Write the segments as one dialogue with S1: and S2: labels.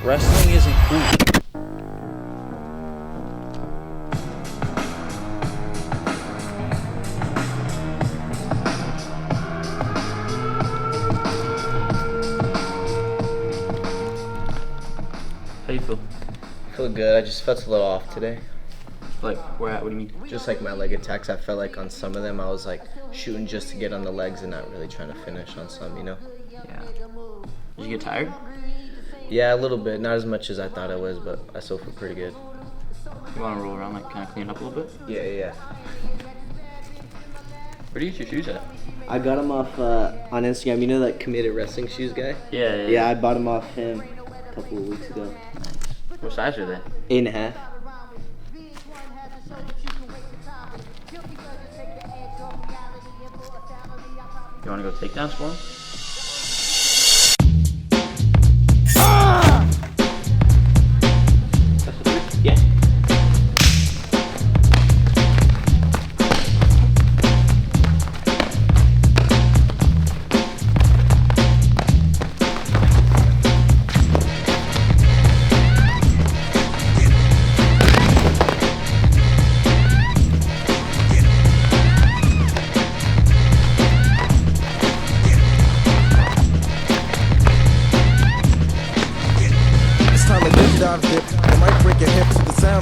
S1: Wrestling isn't cool. How you feel?
S2: I feel good. I just felt a little off today.
S1: Like, where at? What do you mean?
S2: Just like my leg attacks, I felt like on some of them I was like shooting just to get on the legs and not really trying to finish on some, you know?
S1: Yeah. Did you get tired?
S2: Yeah, a little bit. Not as much as I thought I was, but I still feel pretty good.
S1: You want to roll around, like, kind of clean up a little bit?
S2: Yeah.
S1: Where do you get your shoes at?
S2: I got them off on Instagram. You know that committed wrestling shoes guy?
S1: Yeah.
S2: I bought them off him a couple of weeks ago.
S1: Nice. What size are they?
S2: 8.5.
S1: You want to go takedowns for him? That's the three?
S2: Yeah.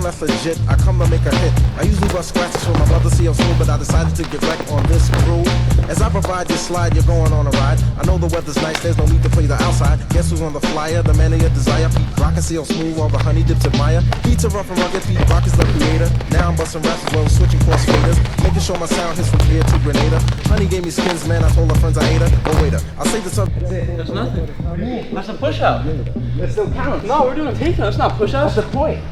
S3: That's legit. I come to make a hit. I usually bust scratches for my brother see I'm smooth, but I decided to get wrecked on this groove. As I provide this slide, you're going on a ride. I know the weather's nice, there's no need to play the outside. Guess who's on the flyer? The man of your desire. Pete Rock and see I'm smooth, all the honey dips admire. Beats are rough and rugged, Pete Rock is the creator. Now I'm busting raps as well, switching cross faders. Making sure my sound hits from here to Grenada. Honey gave me skins, man, I told her friends I ate her. Oh wait, I'll say this up.
S1: That's nothing. That's a push-out.
S2: That still counts.
S1: No, we're doing a takedown. That's not push-out.
S2: That's the point.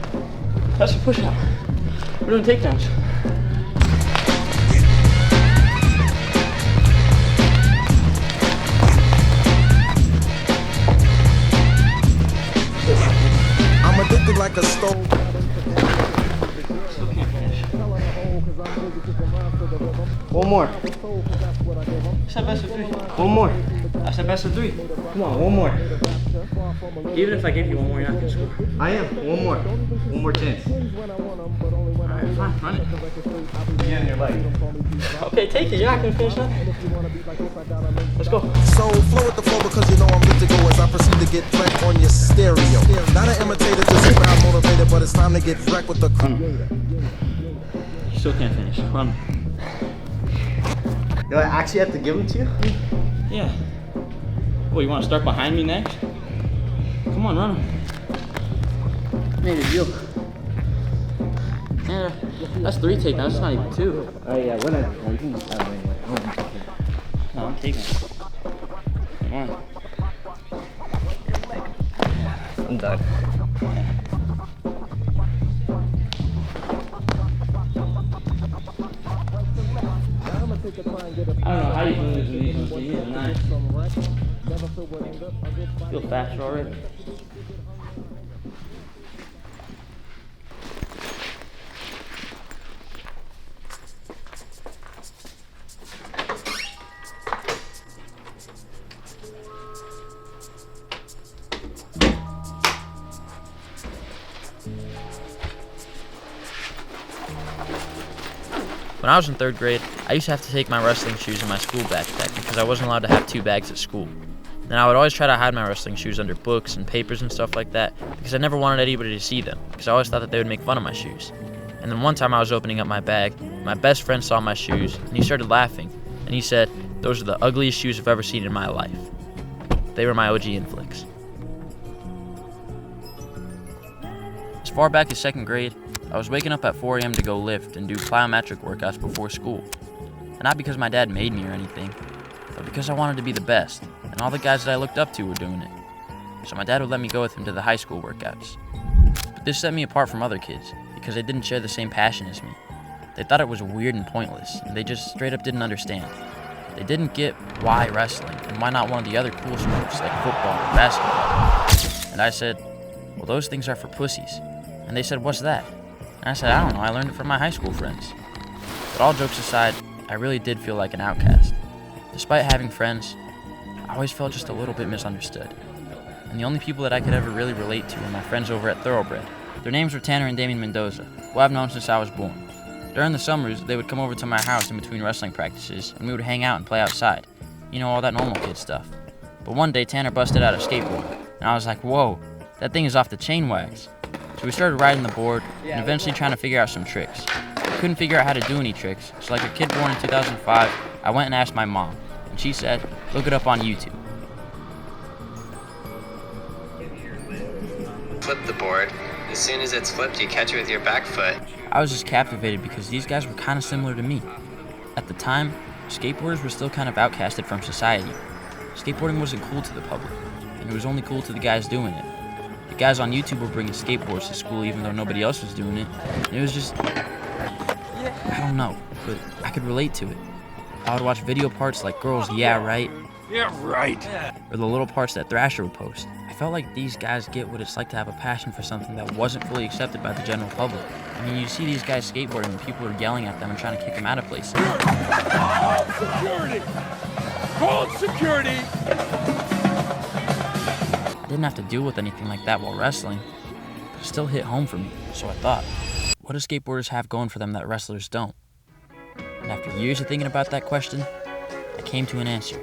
S1: That's a push-out. We're doing takedowns.
S3: I'm addicted like a stove.
S1: Still can't finish.
S2: One more.
S1: I said best of three.
S2: One more.
S1: I said best of three.
S2: Come on, one more.
S1: Even if I give you one more, you're not going to score.
S2: I am. One more. One more chance.
S1: Alright, fine. Run it.
S2: Get in your leg.
S1: Okay, take it. You're not going to finish nothing. Let's go.
S3: So flow with the flow because you know I'm good to go as I proceed to get wrecked on your stereo. Not an imitator, just a crowd motivated, but it's time to get wrecked with the crew.
S1: You still can't finish. Run.
S2: Do I actually have to give them to you?
S1: Yeah. Well, you want to start behind me next? Come on, run him. Made a deal. Yeah, that's 3 takedowns. That's not even 2.
S2: Oh yeah, when I
S1: No, I'm taking it. Come on.
S2: I'm done.
S1: I don't know how you can lose these ones. These are nice. Feel faster already. When I was in 3rd grade, I used to have to take my wrestling shoes in my school backpack because I wasn't allowed to have 2 bags at school. And I would always try to hide my wrestling shoes under books and papers and stuff like that because I never wanted anybody to see them because I always thought that they would make fun of my shoes. And then one time I was opening up my bag, my best friend saw my shoes and he started laughing and he said, "Those are the ugliest shoes I've ever seen in my life." They were my OG Inflicts. As far back as 2nd grade, I was waking up at 4 a.m. to go lift and do plyometric workouts before school. And not because my dad made me or anything, but because I wanted to be the best, and all the guys that I looked up to were doing it. So my dad would let me go with him to the high school workouts. But this set me apart from other kids, because they didn't share the same passion as me. They thought it was weird and pointless, and they just straight up didn't understand. They didn't get why wrestling, and why not one of the other cool sports like football or basketball. And I said, "Well, those things are for pussies." And they said, "What's that?" And I said, "I don't know, I learned it from my high school friends." But all jokes aside, I really did feel like an outcast. Despite having friends, I always felt just a little bit misunderstood. and the only people that I could ever really relate to were my friends over at Thoroughbred. Their names were Tanner and Damien Mendoza, who I've known since I was born. During the summers, they would come over to my house in between wrestling practices, and we would hang out and play outside. You know, all that normal kid stuff. But one day, Tanner busted out a skateboard, and I was like, whoa, that thing is off the chain wax. So we started riding the board, and eventually trying to figure out some tricks. I couldn't figure out how to do any tricks, so like a kid born in 2005, I went and asked my mom, and she said, look it up on YouTube.
S4: Flip the board. As soon as it's flipped, you catch it with your back foot.
S1: I was just captivated because these guys were kind of similar to me. At the time, skateboarders were still kind of outcasted from society. Skateboarding wasn't cool to the public, and it was only cool to the guys doing it. The guys on YouTube were bringing skateboards to school even though nobody else was doing it. And it was just, I don't know, but I could relate to it. I would watch video parts like girls, yeah, right?
S5: Yeah, right.
S1: Or the little parts that Thrasher would post. I felt like these guys get what it's like to have a passion for something that wasn't fully accepted by the general public. I mean, you see these guys skateboarding and people are yelling at them and trying to kick them out of places.
S5: Call security! Call security!
S1: I didn't have to deal with anything like that while wrestling, but it still hit home for me. So I thought, what do skateboarders have going for them that wrestlers don't? And after years of thinking about that question, I came to an answer.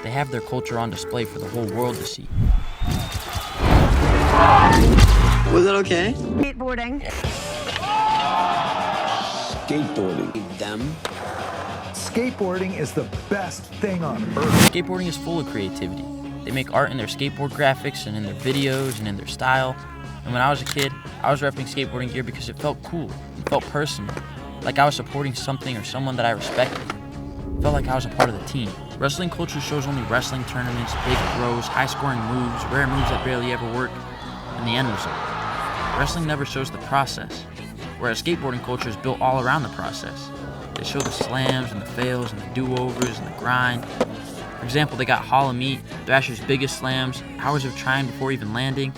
S1: They have their culture on display for the whole world to see.
S4: Was it okay?
S6: Skateboarding.
S7: Skateboarding.
S4: Them?
S8: Skateboarding is the best thing on earth.
S1: Skateboarding is full of creativity. They make art in their skateboard graphics and in their videos and in their style. And when I was a kid, I was repping skateboarding gear because it felt cool. It felt personal. Like I was supporting something or someone that I respected. It felt like I was a part of the team. Wrestling culture shows only wrestling tournaments, big throws, high-scoring moves, rare moves that barely ever work, and the end result. Wrestling never shows the process, whereas skateboarding culture is built all around the process. They show the slams and the fails and the do-overs and the grind. For example, they got Hall of Meat, Thrasher's biggest slams, hours of trying before even landing.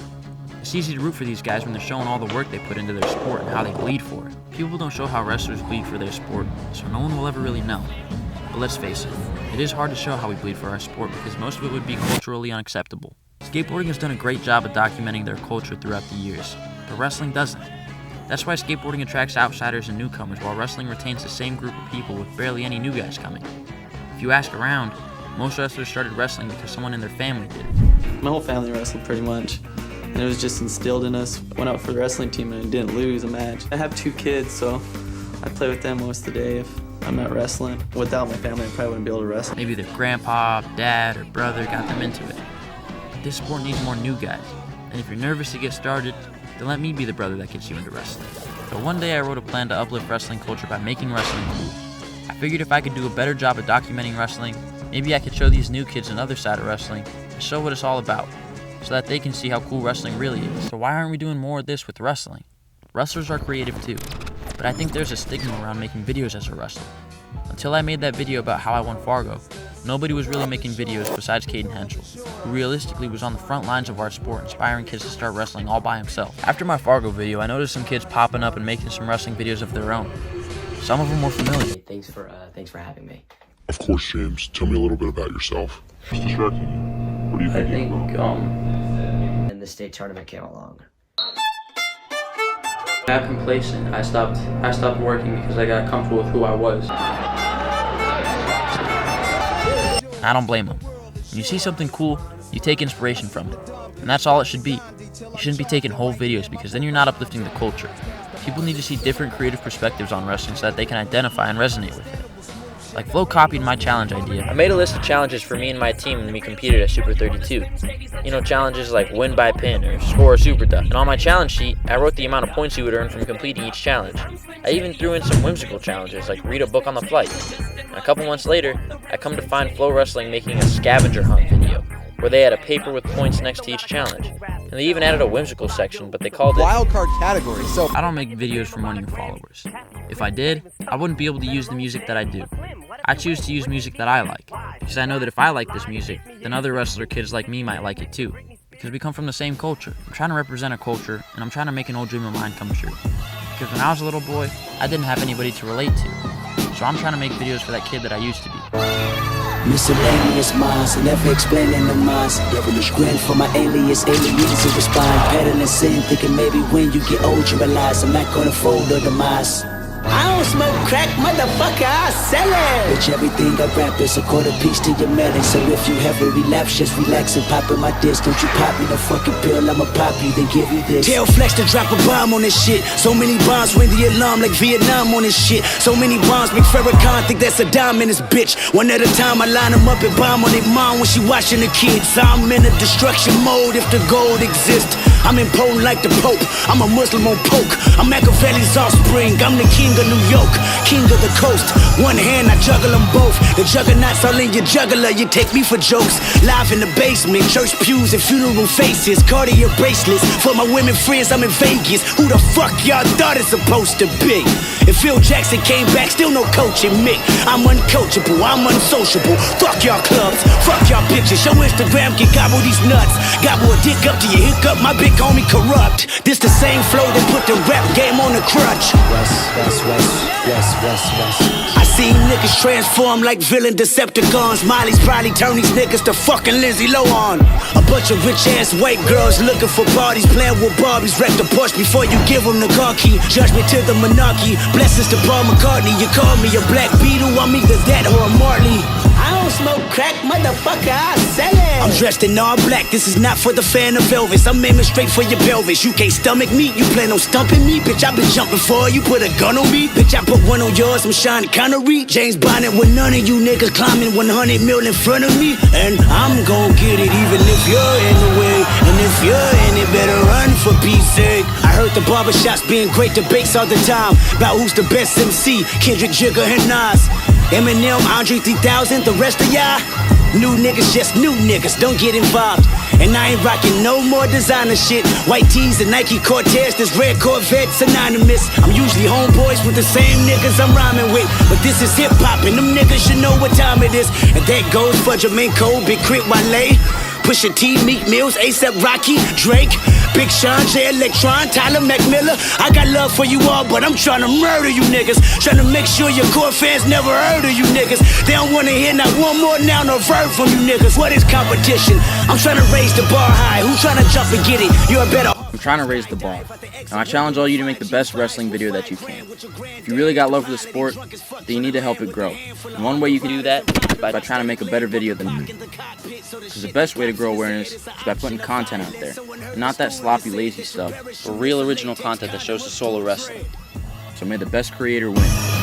S1: It's easy to root for these guys when they're showing all the work they put into their sport and how they bleed for it. People don't show how wrestlers bleed for their sport, so no one will ever really know. But let's face it is hard to show how we bleed for our sport because most of it would be culturally unacceptable. Skateboarding has done a great job of documenting their culture throughout the years, but wrestling doesn't. That's why skateboarding attracts outsiders and newcomers while wrestling retains the same group of people with barely any new guys coming. If you ask around, most wrestlers started wrestling because someone in their family did it.
S9: My whole family wrestled pretty much, and it was just instilled in us. Went out for the wrestling team and didn't lose a match. I have 2 kids, so I play with them most of the day if I'm not wrestling. Without my family, I probably wouldn't be able to wrestle.
S1: Maybe their grandpa, dad, or brother got them into it. But this sport needs more new guys, and if you're nervous to get started, then let me be the brother that gets you into wrestling. So one day I wrote a plan to uplift wrestling culture by making wrestling cool. I figured if I could do a better job of documenting wrestling, maybe I could show these new kids another side of wrestling and show what it's all about, so that they can see how cool wrestling really is. So why aren't we doing more of this with wrestling? Wrestlers are creative too, but I think there's a stigma around making videos as a wrestler. Until I made that video about how I won Fargo, nobody was really making videos besides Caden Henson, who realistically was on the front lines of our sport, inspiring kids to start wrestling all by himself. After my Fargo video, I noticed some kids popping up and making some wrestling videos of their own. Some of them were familiar.
S10: Thanks for having me.
S11: Of course, James. Tell me a little bit about yourself. What's distracting you? What are you thinking about?
S10: And the state tournament came along.
S1: I got complacent. I stopped working because I got comfortable with who I was. I don't blame them. When you see something cool, you take inspiration from it. And that's all it should be. You shouldn't be taking whole videos because then you're not uplifting the culture. People need to see different creative perspectives on wrestling so that they can identify and resonate with it. Like Flo copied my challenge idea. I made a list of challenges for me and my team when we competed at Super 32. You know, challenges like win by pin or score a super duck. And on my challenge sheet, I wrote the amount of points you would earn from completing each challenge. I even threw in some whimsical challenges like read a book on the flight. And a couple months later, I come to find Flo Wrestling making a scavenger hunt video, where they had a paper with points next to each challenge. And they even added a whimsical section, but they called it
S12: wildcard category. So
S1: I don't make videos for money or followers. If I did, I wouldn't be able to use the music that I do. I choose to use music that I like, because I know that if I like this music, then other wrestler kids like me might like it too, because we come from the same culture. I'm trying to represent a culture, and I'm trying to make an old dream of mine come true. Because when I was a little boy, I didn't have anybody to relate to, so I'm trying to make videos for that kid that I used to be.
S6: Miscellaneous minds, never explaining the minds. Devilish grin for my aliens to respond. Peddling sin, thinking maybe when you get old you realize I'm not gonna fold or demise. I don't smoke crack, motherfucker, I sell it. Bitch, everything I rap is a quarter piece to your melon. So if you have a relapse, just relax and pop in my disc. Don't you pop me no fucking pill, I'ma pop you, then give you this. Tell Flex to drop a bomb on this shit. So many bombs ring the alarm like Vietnam on this shit. So many bombs make Farrakhan think that's a dime in this bitch. One at a time I line them up and bomb on their mom when she watching the kids. I'm in a destruction mode if the gold exists. I'm impotent like the Pope, I'm a Muslim on poke. I'm Machiavelli's offspring, I'm the king of New York, king of the coast. One hand, I juggle them both. The juggernauts all in your juggler, you take me for jokes. Live in the basement, church pews and funeral faces. Cartier bracelets, for my women friends, I'm in Vegas. Who the fuck y'all thought it's supposed to be? If Phil Jackson came back, still no coaching me. I'm uncoachable, I'm unsociable. Fuck y'all clubs, fuck y'all bitches. Your Instagram can gobble these nuts. Gobble a dick up to your hiccup, my big homie corrupt. This the same flow that put the rap game on the crutch. I see niggas transform like villain Decepticons. Miley's probably turn these niggas to fucking Lindsay Lohan. A bunch of rich ass white girls looking for parties, playing with Barbies. Wreck the Porsche before you give them the car key. Judgment to the monarchy, blessings to Paul McCartney. You call me a Black Beetle, I'm either that or a Marley. I don't smoke crack, motherfucker, I sell it. I'm dressed in all black, this is not for the fan of Elvis. I'm aiming straight for your pelvis. You can't stomach me, you plan on stumping me. Bitch, I been jumping for you, put a gun on me. Bitch, I put one on yours, I'm Sean Connery. James Bond with none of you niggas climbing 100 mil in front of me. And I'm gon' get it even if you're in the way. And if you're in it, better run for peace sake. I heard the barbershops being great debates all the time about who's the best MC, Kendrick, Jigga, and Nas. Eminem, Andre 3000, the rest of y'all new niggas, just new niggas, don't get involved. And I ain't rocking no more designer shit. White tees and Nike Cortez, this red Corvette synonymous. I'm usually homeboys with the same niggas I'm rhyming with. But this is hip hop and them niggas should know what time it is. And that goes for Jermaine Cole, Big Crit, Wale, Pusha T, Meek Mills, A$AP Rocky, Drake, Big Sean, J Electron, Tyler McMillan. I got love for you all, but I'm trying to murder you niggas. Trying to make sure your core fans never heard of you niggas. They don't wanna hear not one more noun or verb from you niggas. What is competition? I'm trying to raise the bar high. Who's trying to jump and get it? You're better.
S1: I'm trying to raise the bar. Now I challenge all you to make the best wrestling video that you can. If you really got love for the sport, then you need to help it grow. And one way you can do that is by trying to make a better video than me. Because the best way to grow awareness is by putting content out there. And not that sloppy, lazy stuff, but real original content that shows the soul of wrestling. So may the best creator win.